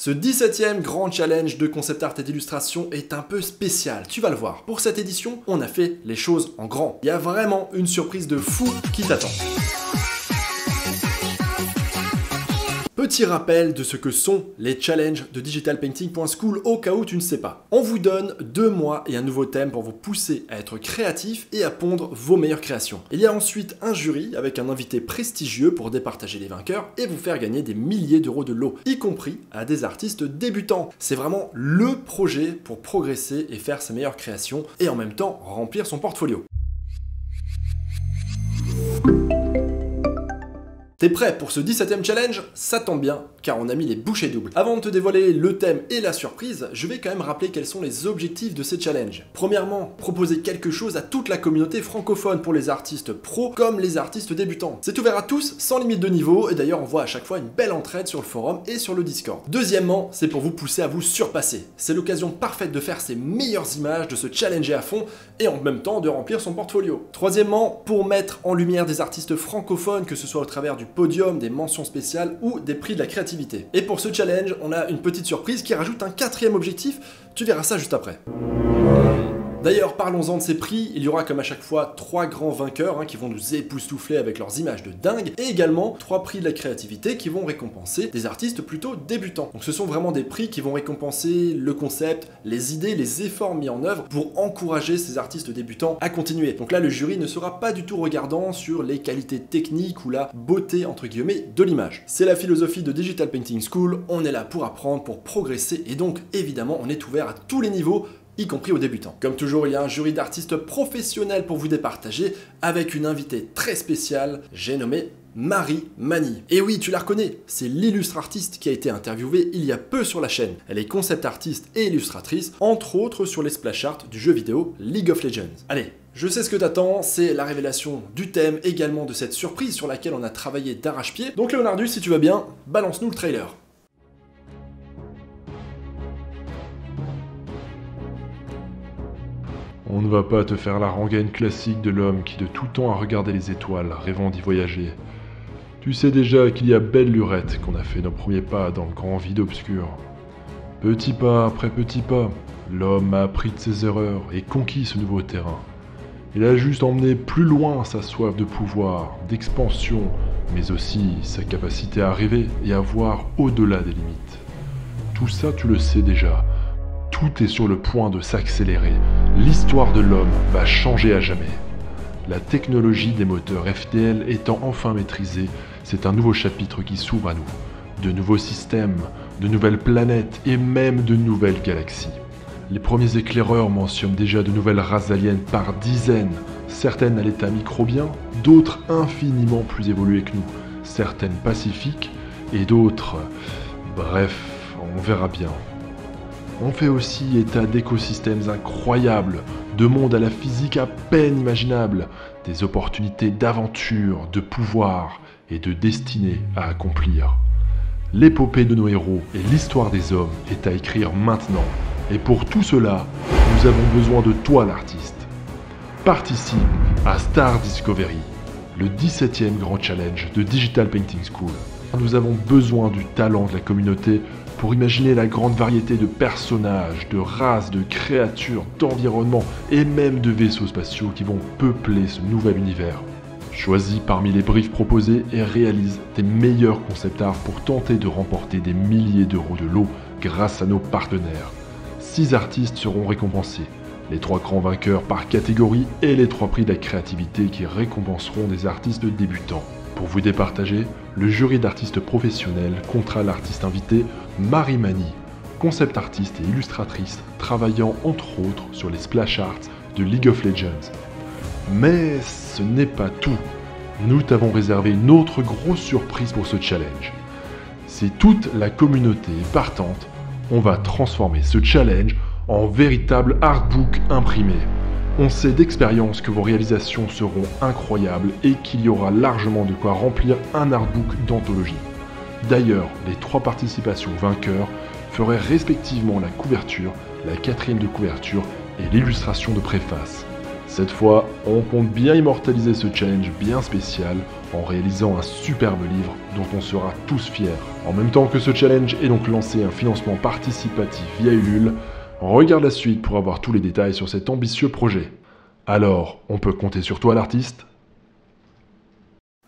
Ce 17e grand challenge de concept art et d'illustration est un peu spécial, tu vas le voir. Pour cette édition, on a fait les choses en grand. Il y a vraiment une surprise de fou qui t'attend. Petit rappel de ce que sont les challenges de digitalpainting.school au cas où tu ne sais pas. On vous donne 2 mois et un nouveau thème pour vous pousser à être créatif et à pondre vos meilleures créations. Il y a ensuite un jury avec un invité prestigieux pour départager les vainqueurs et vous faire gagner des milliers d'euros de lots, y compris à des artistes débutants. C'est vraiment le projet pour progresser et faire ses meilleures créations et en même temps remplir son portfolio. T'es prêt pour ce 17e challenge? Ça tombe bien, car on a mis les bouchées doubles. Avant de te dévoiler le thème et la surprise, je vais quand même rappeler quels sont les objectifs de ces challenges. Premièrement, proposer quelque chose à toute la communauté francophone pour les artistes pros comme les artistes débutants. C'est ouvert à tous, sans limite de niveau, et d'ailleurs on voit à chaque fois une belle entraide sur le forum et sur le Discord. Deuxièmement, c'est pour vous pousser à vous surpasser. C'est l'occasion parfaite de faire ses meilleures images, de se challenger à fond, et en même temps de remplir son portfolio. Troisièmement, pour mettre en lumière des artistes francophones, que ce soit au travers du podium, des mentions spéciales ou des prix de la créativité. Et pour ce challenge, on a une petite surprise qui rajoute un 4e objectif, tu verras ça juste après. D'ailleurs, parlons-en de ces prix, il y aura comme à chaque fois 3 grands vainqueurs qui vont nous époustoufler avec leurs images de dingue, et également 3 prix de la créativité qui vont récompenser des artistes plutôt débutants. Donc ce sont vraiment des prix qui vont récompenser le concept, les idées, les efforts mis en œuvre pour encourager ces artistes débutants à continuer. Donc là, le jury ne sera pas du tout regardant sur les qualités techniques ou la beauté entre guillemets de l'image. C'est la philosophie de Digital Painting School, on est là pour apprendre, pour progresser, et donc évidemment on est ouvert à tous les niveaux, y compris aux débutants. Comme toujours, il y a un jury d'artistes professionnels pour vous départager, avec une invitée très spéciale, j'ai nommé Marie Mani. Et oui, tu la reconnais, c'est l'illustre artiste qui a été interviewée il y a peu sur la chaîne. Elle est concept artiste et illustratrice, entre autres sur les splash art du jeu vidéo League of Legends. Allez, je sais ce que t'attends, c'est la révélation du thème, également de cette surprise sur laquelle on a travaillé d'arrache-pied. Donc Leonardus, si tu vas bien, balance-nous le trailer. On ne va pas te faire la rengaine classique de l'homme qui de tout temps a regardé les étoiles, rêvant d'y voyager. Tu sais déjà qu'il y a belle lurette qu'on a fait nos premiers pas dans le grand vide obscur. Petit pas après petit pas, l'homme a appris de ses erreurs et conquis ce nouveau terrain. Il a juste emmené plus loin sa soif de pouvoir, d'expansion, mais aussi sa capacité à rêver et à voir au-delà des limites. Tout ça tu le sais déjà. Tout est sur le point de s'accélérer. L'histoire de l'homme va changer à jamais. La technologie des moteurs FTL étant enfin maîtrisée, c'est un nouveau chapitre qui s'ouvre à nous. De nouveaux systèmes, de nouvelles planètes et même de nouvelles galaxies. Les premiers éclaireurs mentionnent déjà de nouvelles races aliens par dizaines, certaines à l'état microbien, d'autres infiniment plus évoluées que nous, certaines pacifiques et d'autres... Bref, on verra bien. On fait aussi état d'écosystèmes incroyables, de mondes à la physique à peine imaginable, des opportunités d'aventure, de pouvoir et de destinée à accomplir. L'épopée de nos héros et l'histoire des hommes est à écrire maintenant. Et pour tout cela, nous avons besoin de toi l'artiste. Participe à Star Discovery, le 17e grand challenge de Digital Painting School. Nous avons besoin du talent de la communauté pour imaginer la grande variété de personnages, de races, de créatures, d'environnements et même de vaisseaux spatiaux qui vont peupler ce nouvel univers. Choisis parmi les briefs proposés et réalise tes meilleurs concept art pour tenter de remporter des milliers d'euros de lots grâce à nos partenaires. 6 artistes seront récompensés, les 3 grands vainqueurs par catégorie et les 3 prix de la créativité qui récompenseront des artistes débutants. Pour vous départager, le jury d'artistes professionnels comptera l'artiste invité Marie Mani, concept artiste et illustratrice travaillant entre autres sur les splash arts de League of Legends. Mais ce n'est pas tout. Nous t'avons réservé une autre grosse surprise pour ce challenge. Si toute la communauté est partante, on va transformer ce challenge en véritable artbook imprimé. On sait d'expérience que vos réalisations seront incroyables et qu'il y aura largement de quoi remplir un artbook d'anthologie. D'ailleurs, les 3 participations vainqueurs feraient respectivement la couverture, la 4e de couverture et l'illustration de préface. Cette fois, on compte bien immortaliser ce challenge bien spécial en réalisant un superbe livre dont on sera tous fiers. En même temps que ce challenge est donc lancé un financement participatif via Ulule, regarde la suite pour avoir tous les détails sur cet ambitieux projet. Alors, on peut compter sur toi l'artiste ?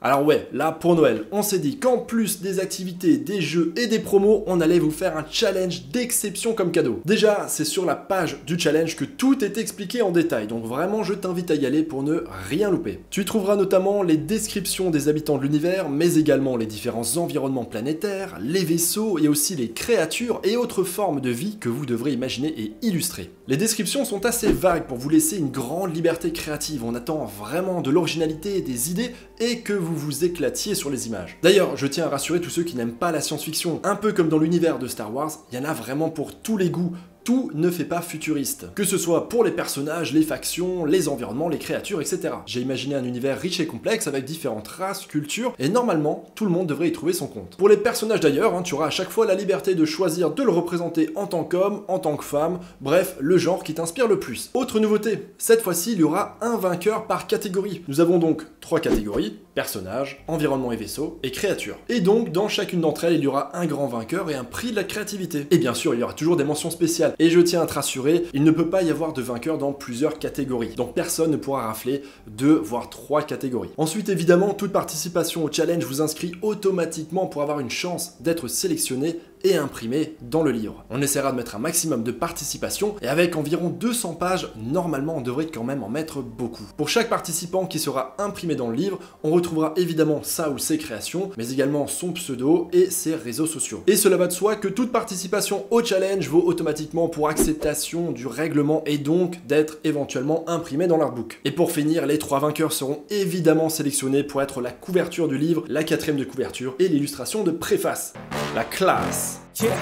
Alors ouais, là pour Noël, on s'est dit qu'en plus des activités, des jeux et des promos, on allait vous faire un challenge d'exception comme cadeau. Déjà, c'est sur la page du challenge que tout est expliqué en détail, donc vraiment je t'invite à y aller pour ne rien louper. Tu y trouveras notamment les descriptions des habitants de l'univers, mais également les différents environnements planétaires, les vaisseaux et aussi les créatures et autres formes de vie que vous devrez imaginer et illustrer. Les descriptions sont assez vagues pour vous laisser une grande liberté créative, on attend vraiment de l'originalité et des idées et que vous éclatiez sur les images. D'ailleurs, je tiens à rassurer tous ceux qui n'aiment pas la science-fiction. Un peu comme dans l'univers de Star Wars, il y en a vraiment pour tous les goûts. Tout ne fait pas futuriste. Que ce soit pour les personnages, les factions, les environnements, les créatures, etc. J'ai imaginé un univers riche et complexe avec différentes races, cultures, et normalement, tout le monde devrait y trouver son compte. Pour les personnages d'ailleurs, tu auras à chaque fois la liberté de choisir de le représenter en tant qu'homme, en tant que femme, bref, le genre qui t'inspire le plus. Autre nouveauté, cette fois-ci, il y aura un vainqueur par catégorie. Nous avons donc 3 catégories, personnages, environnement et vaisseau, et créatures. Et donc, dans chacune d'entre elles, il y aura un grand vainqueur et un prix de la créativité. Et bien sûr, il y aura toujours des mentions spéciales. Et je tiens à te rassurer, il ne peut pas y avoir de vainqueur dans plusieurs catégories. Donc personne ne pourra rafler 2 voire 3 catégories. Ensuite, évidemment, toute participation au challenge vous inscrit automatiquement pour avoir une chance d'être sélectionné et imprimé dans le livre. On essaiera de mettre un maximum de participation et avec environ 200 pages, normalement on devrait quand même en mettre beaucoup. Pour chaque participant qui sera imprimé dans le livre, on retrouvera évidemment sa ou ses créations, mais également son pseudo et ses réseaux sociaux. Et cela va de soi que toute participation au challenge vaut automatiquement pour acceptation du règlement et donc d'être éventuellement imprimé dans l'artbook. Et pour finir, les 3 vainqueurs seront évidemment sélectionnés pour être la couverture du livre, la 4e de couverture et l'illustration de préface. La classe! Yeah.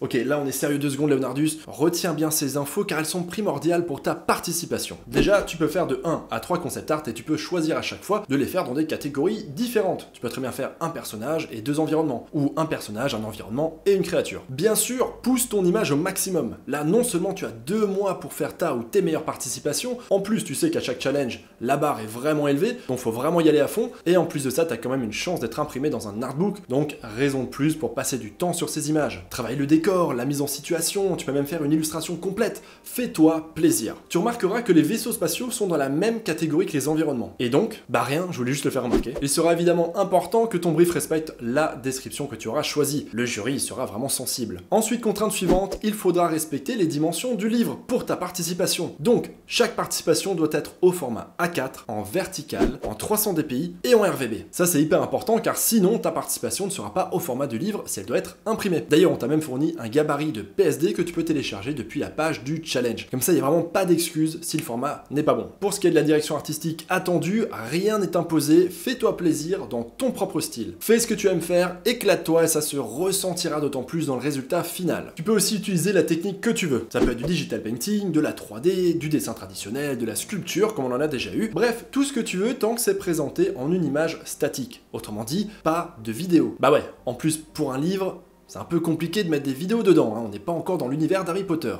Ok, là on est sérieux 2 secondes Leonardus, retiens bien ces infos car elles sont primordiales pour ta participation. Déjà, tu peux faire de 1 à 3 concept art et tu peux choisir à chaque fois de les faire dans des catégories différentes. Tu peux très bien faire un personnage et 2 environnements, ou un personnage, un environnement et une créature. Bien sûr, pousse ton image au maximum. Là, non seulement tu as 2 mois pour faire ta ou tes meilleures participations, en plus tu sais qu'à chaque challenge, la barre est vraiment élevée, donc faut vraiment y aller à fond, et en plus de ça, tu as quand même une chance d'être imprimé dans un artbook, donc raison de plus pour passer du temps sur ces images. Travaille le décor, la mise en situation, tu peux même faire une illustration complète. Fais-toi plaisir. Tu remarqueras que les vaisseaux spatiaux sont dans la même catégorie que les environnements. Et donc, bah rien, je voulais juste le faire remarquer. Il sera évidemment important que ton brief respecte la description que tu auras choisie. Le jury sera vraiment sensible. Ensuite, contrainte suivante, il faudra respecter les dimensions du livre pour ta participation. Donc, chaque participation doit être au format A4, en vertical, en 300 dpi et en RVB. Ça c'est hyper important car sinon ta participation ne sera pas au format du livre si elle doit être imprimée. D'ailleurs, on t'a même fourni un gabarit de PSD que tu peux télécharger depuis la page du challenge. Comme ça, il n'y a vraiment pas d'excuse si le format n'est pas bon. Pour ce qui est de la direction artistique attendue, rien n'est imposé, fais-toi plaisir dans ton propre style. Fais ce que tu aimes faire, éclate-toi et ça se ressentira d'autant plus dans le résultat final. Tu peux aussi utiliser la technique que tu veux. Ça peut être du digital painting, de la 3D, du dessin traditionnel, de la sculpture comme on en a déjà eu. Bref, tout ce que tu veux tant que c'est présenté en une image statique. Autrement dit, pas de vidéo. Bah ouais, en plus pour un livre, c'est un peu compliqué de mettre des vidéos dedans, on n'est pas encore dans l'univers d'Harry Potter.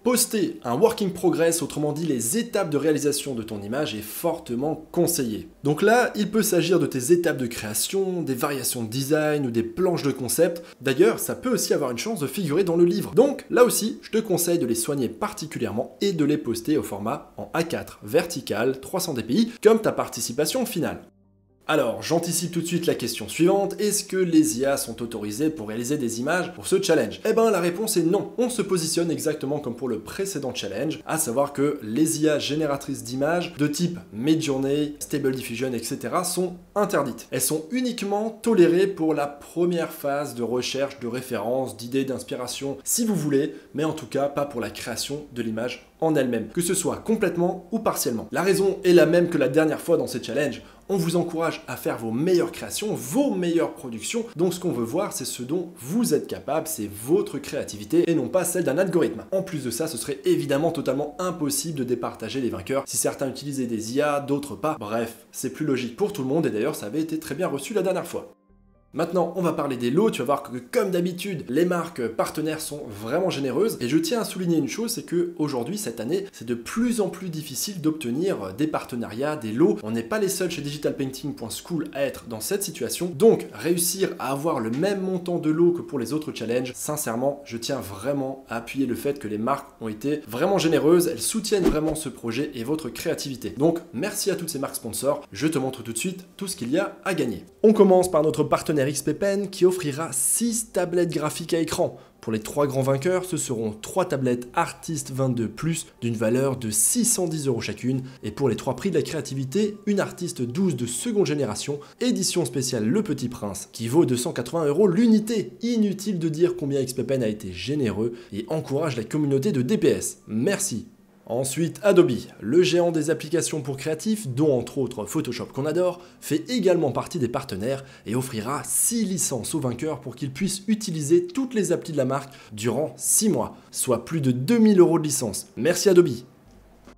Poster un working progress, autrement dit les étapes de réalisation de ton image, est fortement conseillé. Donc là, il peut s'agir de tes étapes de création, des variations de design ou des planches de concept. D'ailleurs, ça peut aussi avoir une chance de figurer dans le livre. Donc là aussi, je te conseille de les soigner particulièrement et de les poster au format en A4 vertical 300 dpi comme ta participation finale. Alors, j'anticipe tout de suite la question suivante, est-ce que les IA sont autorisées pour réaliser des images pour ce challenge? Eh ben la réponse est non, on se positionne exactement comme pour le précédent challenge, à savoir que les IA génératrices d'images de type Midjourney, Stable Diffusion, etc. sont interdites. Elles sont uniquement tolérées pour la première phase de recherche, de référence, d'idées, d'inspiration, si vous voulez, mais en tout cas pas pour la création de l'image en elle-même, que ce soit complètement ou partiellement. La raison est la même que la dernière fois dans ces challenges. On vous encourage à faire vos meilleures créations, vos meilleures productions. Donc ce qu'on veut voir, c'est ce dont vous êtes capable, c'est votre créativité et non pas celle d'un algorithme. En plus de ça, ce serait évidemment totalement impossible de départager les vainqueurs si certains utilisaient des IA, d'autres pas. Bref, c'est plus logique pour tout le monde et d'ailleurs ça avait été très bien reçu la dernière fois. Maintenant, on va parler des lots. Tu vas voir que comme d'habitude, les marques partenaires sont vraiment généreuses. Et je tiens à souligner une chose, c'est que aujourd'hui, cette année, c'est de plus en plus difficile d'obtenir des partenariats, des lots. On n'est pas les seuls chez digitalpainting.school à être dans cette situation. Donc, réussir à avoir le même montant de lots que pour les autres challenges, sincèrement, je tiens vraiment à appuyer le fait que les marques ont été vraiment généreuses. Elles soutiennent vraiment ce projet et votre créativité. Donc, merci à toutes ces marques sponsors. Je te montre tout de suite tout ce qu'il y a à gagner. On commence par notre partenaire XPPen qui offrira 6 tablettes graphiques à écran. Pour les 3 grands vainqueurs, ce seront 3 tablettes Artist 22 Plus d'une valeur de 610 € chacune. Et pour les 3 prix de la créativité, une Artist 12 de seconde génération, édition spéciale Le Petit Prince, qui vaut 280 € l'unité. Inutile de dire combien XPPen a été généreux et encourage la communauté de DPS. Merci. Ensuite, Adobe, le géant des applications pour créatifs, dont entre autres Photoshop qu'on adore, fait également partie des partenaires et offrira 6 licences aux vainqueurs pour qu'ils puissent utiliser toutes les applis de la marque durant 6 mois, soit plus de 2000 € de licence. Merci Adobe.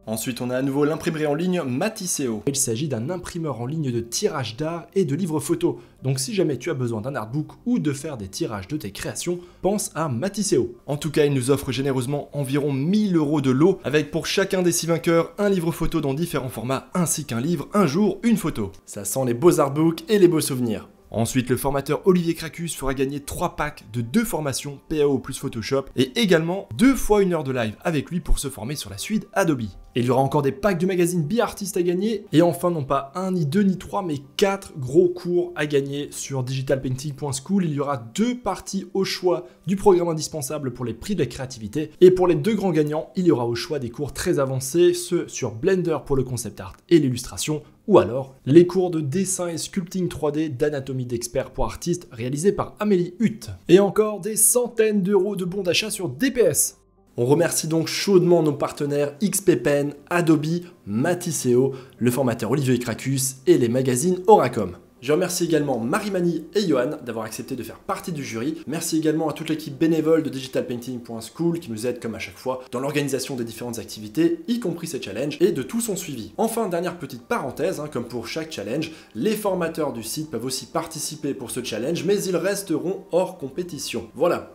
Ensuite, on a à nouveau l'imprimerie en ligne Matisseo. Il s'agit d'un imprimeur en ligne de tirage d'art et de livres photos. Donc si jamais tu as besoin d'un artbook ou de faire des tirages de tes créations, pense à Matisseo. En tout cas, il nous offre généreusement environ 1000 € de lot, avec pour chacun des 6 vainqueurs un livre photo dans différents formats, ainsi qu'un livre, un jour, une photo. Ça sent les beaux artbooks et les beaux souvenirs. Ensuite, le formateur Olivier Cracus fera gagner 3 packs de 2 formations PAO plus Photoshop et également 2 fois 1 heure de live avec lui pour se former sur la suite Adobe. Et il y aura encore des packs du magazine Be Artist à gagner et enfin non pas 1, ni 2, ni 3 mais 4 gros cours à gagner sur digitalpainting.school. Il y aura 2 parties au choix du programme indispensable pour les prix de la créativité et pour les 2 grands gagnants, il y aura au choix des cours très avancés, ceux sur Blender pour le concept art et l'illustration, ou alors les cours de dessin et sculpting 3D d'anatomie d'experts pour artistes réalisés par Amélie Hutt. Et encore des centaines d'euros de bons d'achat sur DPS. On remercie donc chaudement nos partenaires XPPen, Adobe, Matisseo, le formateur Olivier Cracus et les magazines Oracom. Je remercie également Marie-Mani et Johan d'avoir accepté de faire partie du jury. Merci également à toute l'équipe bénévole de digitalpainting.school qui nous aide comme à chaque fois dans l'organisation des différentes activités, y compris ces challenges, et de tout son suivi. Enfin, dernière petite parenthèse, comme pour chaque challenge, les formateurs du site peuvent aussi participer pour ce challenge, mais ils resteront hors compétition. Voilà.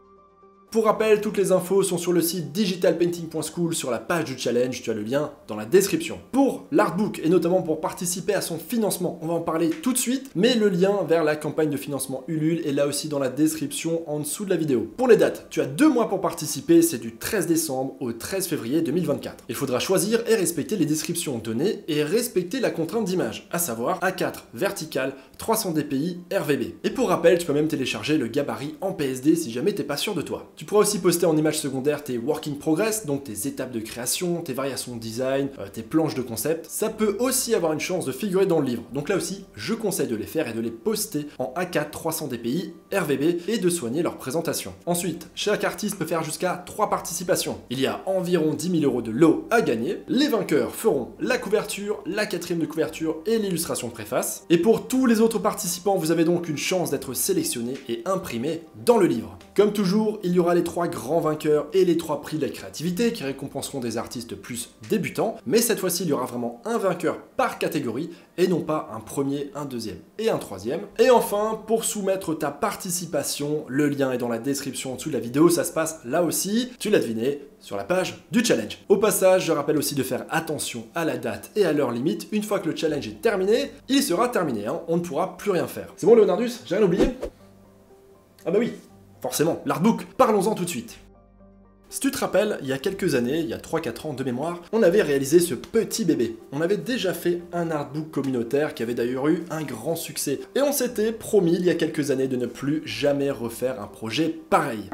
Pour rappel, toutes les infos sont sur le site digitalpainting.school sur la page du challenge, tu as le lien dans la description. Pour l'artbook et notamment pour participer à son financement, on va en parler tout de suite, mais le lien vers la campagne de financement Ulule est là aussi dans la description en dessous de la vidéo. Pour les dates, tu as 2 mois pour participer, c'est du 13 décembre au 13 février 2024. Il faudra choisir et respecter les descriptions données et respecter la contrainte d'image, à savoir A4 vertical, 300 dpi, RVB. Et pour rappel, tu peux même télécharger le gabarit en PSD si jamais t'es pas sûr de toi. Tu pourras aussi poster en image secondaire tes work in progress, donc tes étapes de création, tes variations de design, tes planches de concept. Ça peut aussi avoir une chance de figurer dans le livre. Donc là aussi, je conseille de les faire et de les poster en A4 300 dpi, RVB et de soigner leur présentation. Ensuite, chaque artiste peut faire jusqu'à 3 participations. Il y a environ 10 000 € de lot à gagner. Les vainqueurs feront la couverture, la quatrième de couverture et l'illustration de préface. Et pour tous les autres participants, vous avez donc une chance d'être sélectionné et imprimé dans le livre. Comme toujours, il y aura les 3 grands vainqueurs et les 3 prix de la créativité qui récompenseront des artistes plus débutants, mais cette fois-ci il y aura vraiment un vainqueur par catégorie et non pas un premier, un deuxième et un troisième. Et enfin, pour soumettre ta participation, le lien est dans la description en dessous de la vidéo, ça se passe là aussi, tu l'as deviné, sur la page du challenge. Au passage, je rappelle aussi de faire attention à la date et à l'heure limite. Une fois que le challenge est terminé, il sera terminé, on ne pourra plus rien faire. C'est bon Leonardus, j'ai rien oublié? Ah bah oui, forcément, l'artbook, parlons-en tout de suite. Si tu te rappelles, il y a quelques années, il y a 3-4 ans de mémoire, on avait réalisé ce petit bébé. On avait déjà fait un artbook communautaire qui avait d'ailleurs eu un grand succès. Et on s'était promis il y a quelques années de ne plus jamais refaire un projet pareil.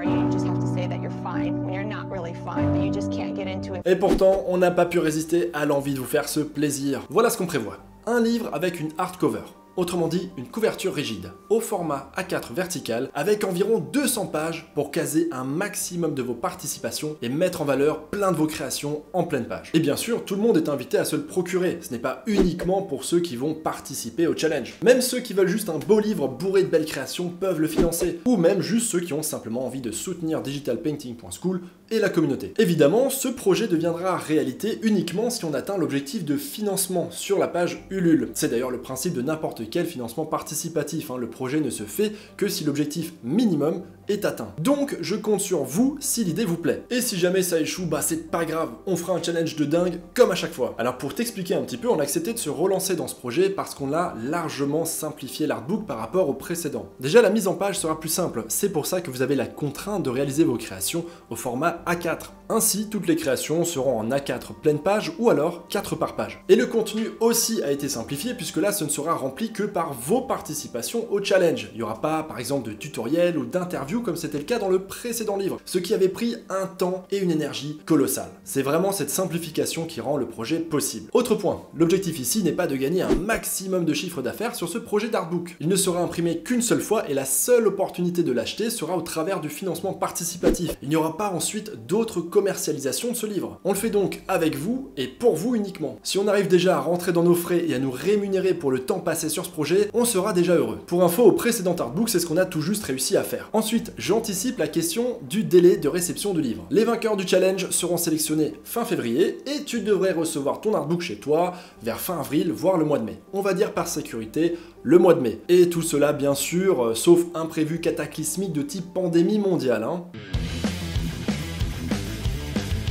Et pourtant, on n'a pas pu résister à l'envie de vous faire ce plaisir. Voilà ce qu'on prévoit. Un livre avec une hardcover. Autrement dit, une couverture rigide, au format A4 vertical, avec environ 200 pages pour caser un maximum de vos participations et mettre en valeur plein de vos créations en pleine page. Et bien sûr, tout le monde est invité à se le procurer, ce n'est pas uniquement pour ceux qui vont participer au challenge. Même ceux qui veulent juste un beau livre bourré de belles créations peuvent le financer, ou même juste ceux qui ont simplement envie de soutenir digitalpainting.school et la communauté. Évidemment, ce projet deviendra réalité uniquement si on atteint l'objectif de financement sur la page Ulule. C'est d'ailleurs le principe de n'importe lesquels financement participatif. Le projet ne se fait que si l'objectif minimum est atteint. Donc je compte sur vous si l'idée vous plaît. Et si jamais ça échoue, bah c'est pas grave, on fera un challenge de dingue comme à chaque fois. Alors pour t'expliquer un petit peu, on a accepté de se relancer dans ce projet parce qu'on a largement simplifié l'artbook par rapport au précédent. Déjà la mise en page sera plus simple, c'est pour ça que vous avez la contrainte de réaliser vos créations au format A4. Ainsi, toutes les créations seront en A4 pleine page ou alors 4 par page. Et le contenu aussi a été simplifié puisque là ce ne sera rempli que par vos participations au challenge. Il n'y aura pas par exemple de tutoriel ou d'interview comme c'était le cas dans le précédent livre, ce qui avait pris un temps et une énergie colossale. C'est vraiment cette simplification qui rend le projet possible. Autre point, l'objectif ici n'est pas de gagner un maximum de chiffre d'affaires sur ce projet d'artbook. Il ne sera imprimé qu'une seule fois et la seule opportunité de l'acheter sera au travers du financement participatif. Il n'y aura pas ensuite d'autres commercialisation de ce livre. On le fait donc avec vous et pour vous uniquement. Si on arrive déjà à rentrer dans nos frais et à nous rémunérer pour le temps passé sur ce projet, on sera déjà heureux. Pour info, au précédent artbook, c'est ce qu'on a tout juste réussi à faire. Ensuite, j'anticipe la question du délai de réception du livre. Les vainqueurs du challenge seront sélectionnés fin février et tu devrais recevoir ton artbook chez toi vers fin avril, voire le mois de mai. On va dire par sécurité le mois de mai. Et tout cela bien sûr, sauf imprévu cataclysmique de type pandémie mondiale.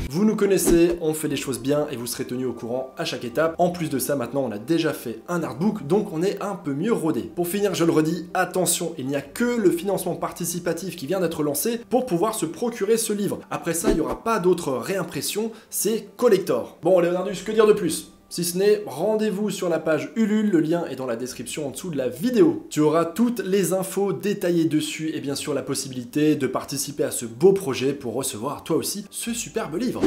Vous nous connaissez, on fait les choses bien et vous serez tenus au courant à chaque étape. En plus de ça, maintenant on a déjà fait un artbook, donc on est un peu mieux rodé. Pour finir, je le redis, attention, il n'y a que le financement participatif qui vient d'être lancé pour pouvoir se procurer ce livre. Après ça, il n'y aura pas d'autre réimpression, c'est collector. Bon, Leonardus, que dire de plus ? Si ce n'est, rendez-vous sur la page Ulule, le lien est dans la description en dessous de la vidéo. Tu auras toutes les infos détaillées dessus et bien sûr la possibilité de participer à ce beau projet pour recevoir toi aussi ce superbe livre.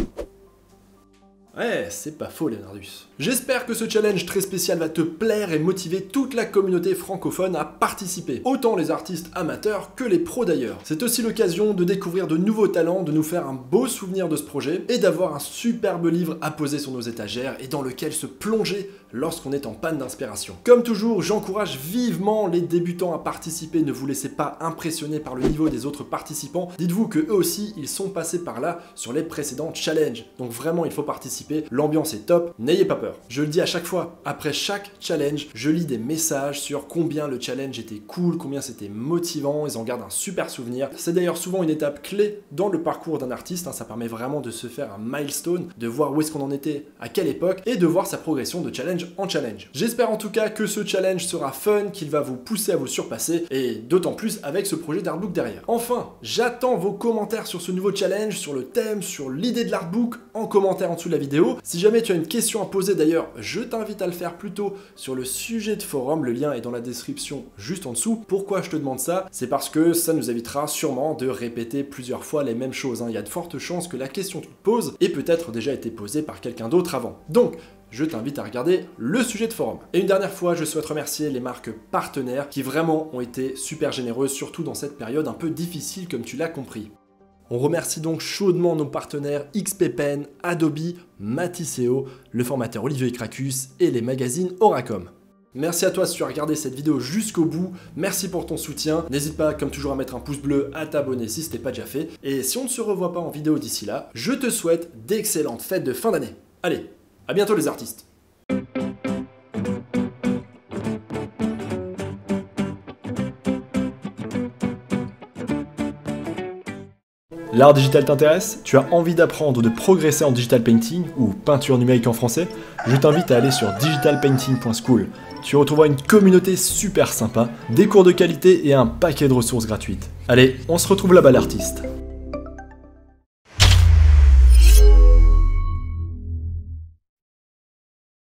Ouais, c'est pas faux Leonardus. J'espère que ce challenge très spécial va te plaire et motiver toute la communauté francophone à participer, autant les artistes amateurs que les pros d'ailleurs. C'est aussi l'occasion de découvrir de nouveaux talents, de nous faire un beau souvenir de ce projet et d'avoir un superbe livre à poser sur nos étagères et dans lequel se plonger lorsqu'on est en panne d'inspiration. Comme toujours, j'encourage vivement les débutants à participer, ne vous laissez pas impressionner par le niveau des autres participants, dites-vous que eux aussi ils sont passés par là sur les précédents challenges, donc vraiment il faut participer, l'ambiance est top, n'ayez pas peur. Je le dis à chaque fois, après chaque challenge, je lis des messages sur combien le challenge était cool, combien c'était motivant, ils en gardent un super souvenir. C'est d'ailleurs souvent une étape clé dans le parcours d'un artiste, ça permet vraiment de se faire un milestone, de voir où est-ce qu'on en était, à quelle époque, et de voir sa progression de challenge en challenge. J'espère en tout cas que ce challenge sera fun, qu'il va vous pousser à vous surpasser, et d'autant plus avec ce projet d'artbook derrière. Enfin, j'attends vos commentaires sur ce nouveau challenge, sur le thème, sur l'idée de l'artbook, en commentaire en dessous de la vidéo. Si jamais tu as une question à poser d'ailleurs, je t'invite à le faire plutôt sur le sujet de forum, le lien est dans la description juste en dessous. Pourquoi je te demande ça? C'est parce que ça nous évitera sûrement de répéter plusieurs fois les mêmes choses. Il y a de fortes chances que la question que tu te poses ait peut-être déjà été posée par quelqu'un d'autre avant. Donc, je t'invite à regarder le sujet de forum. Et une dernière fois, je souhaite remercier les marques partenaires qui vraiment ont été super généreuses, surtout dans cette période un peu difficile comme tu l'as compris. On remercie donc chaudement nos partenaires XPPen, Adobe, Matisseo, le formateur Olivier Cracus et les magazines Oracom. Merci à toi si tu as regardé cette vidéo jusqu'au bout, merci pour ton soutien, n'hésite pas comme toujours à mettre un pouce bleu, à t'abonner si ce n'est pas déjà fait, et si on ne se revoit pas en vidéo d'ici là, je te souhaite d'excellentes fêtes de fin d'année. Allez, à bientôt les artistes. L'art digital t'intéresse? Tu as envie d'apprendre ou de progresser en digital painting ou peinture numérique en français? Je t'invite à aller sur digitalpainting.school. Tu retrouveras une communauté super sympa, des cours de qualité et un paquet de ressources gratuites. Allez, on se retrouve là-bas l'artiste.